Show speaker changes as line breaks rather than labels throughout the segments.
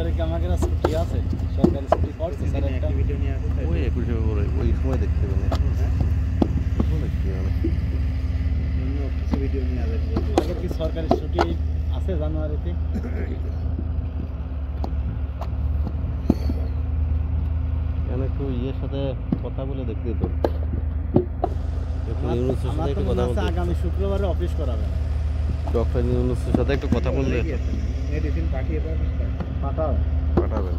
ভিতরে কি আমাদের ছুটি আছে? সরকারি ছুটি পড়ছে স্যার একটা ভিডিও নিয়ে আসে
ওই 21 পরে ওই সময় দেখতে পেলে হ্যাঁ ওই দেখতে পেলে
অন্য কিছু ভিডিও নিয়ে আসে আগে কি সরকারি ছুটি আছে জানুয়ারিতে?
কেন একটু ইয়ের সাথে কথা বলে দেখতে তো ইউনুসের সাথে একটু কথা বলতে
আগামী শুক্রবারে অফিস করাবে
ডক্টর ইউনুসের সাথে একটু কথা বললে
মেডিসিন পাঠিয়ে পাঠাও
পাঠাবে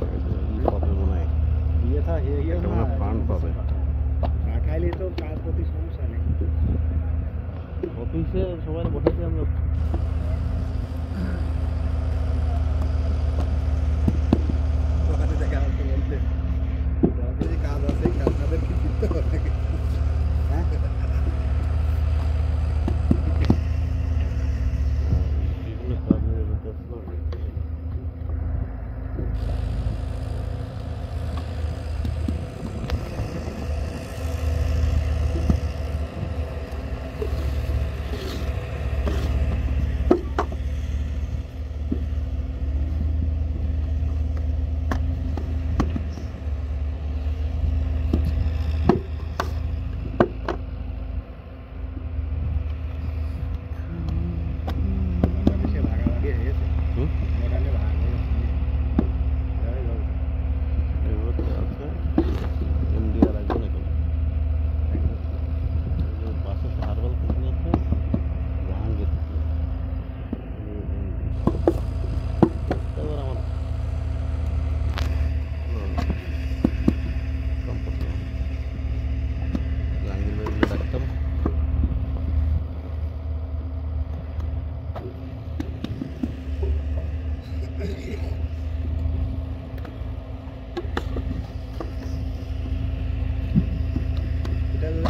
ই পাবে মনে হয়
ইয়ে থা ইয়ে
একটা মনে ফান্ড পাবে
পাঠাইলে তো কার প্রতি সমস্যা নেই
অফিসে সবাই বসেছি আমরা
ওখানে দেখা যাচ্ছে বলতে অফিসে কাজ আছে আপনাদের কি চিন্তা করে হ্যাঁ
বিভিন্ন কাজের ব্যবস্থা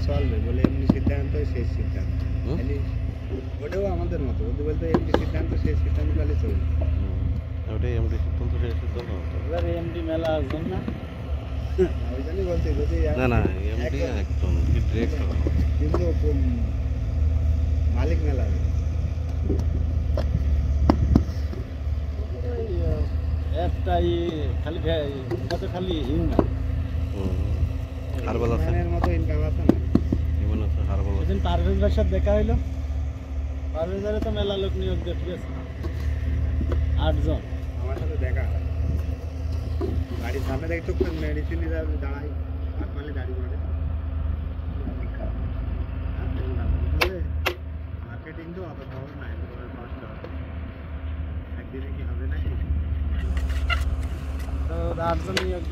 চলবে বলে এমনি সিদ্ধান্ত শেষ সিদ্ধান্ত ওটাও আমাদের মতো ওদের বলতে এমনি সিদ্ধান্ত শেষ সিদ্ধান্ত খালি চলবে
ওটাই এমডি সিদ্ধান্ত শেষ সিদ্ধান্ত
এবার এমডি মেলা আসবেন না ওই জন্যই বলছি যদি
না না এমডি একদম ডিরেক্ট
কিন্তু মালিক মেলা একটাই খালি কত খালি হিং না
হারবাল আছে
মতো ইনকাম আছে না
ইমন আছে হারবাল আছে
সেদিন পারভেজ ভাইয়ের সাথে দেখা হইলো পারভেজ ভাইয়ের তো মেলা লোক নিয়োগ দিয়ে ঠিক আছে 8 জন আমার সাথে দেখা গাড়ির সামনে দেখি চোখ মেডিসিন নিয়ে দাঁড়াই মানে গাড়ি করে মার্কেটিং তো অত খবর নাই কষ্ট একদিনে কি হবে নাকি তো 8 জন নিয়োগ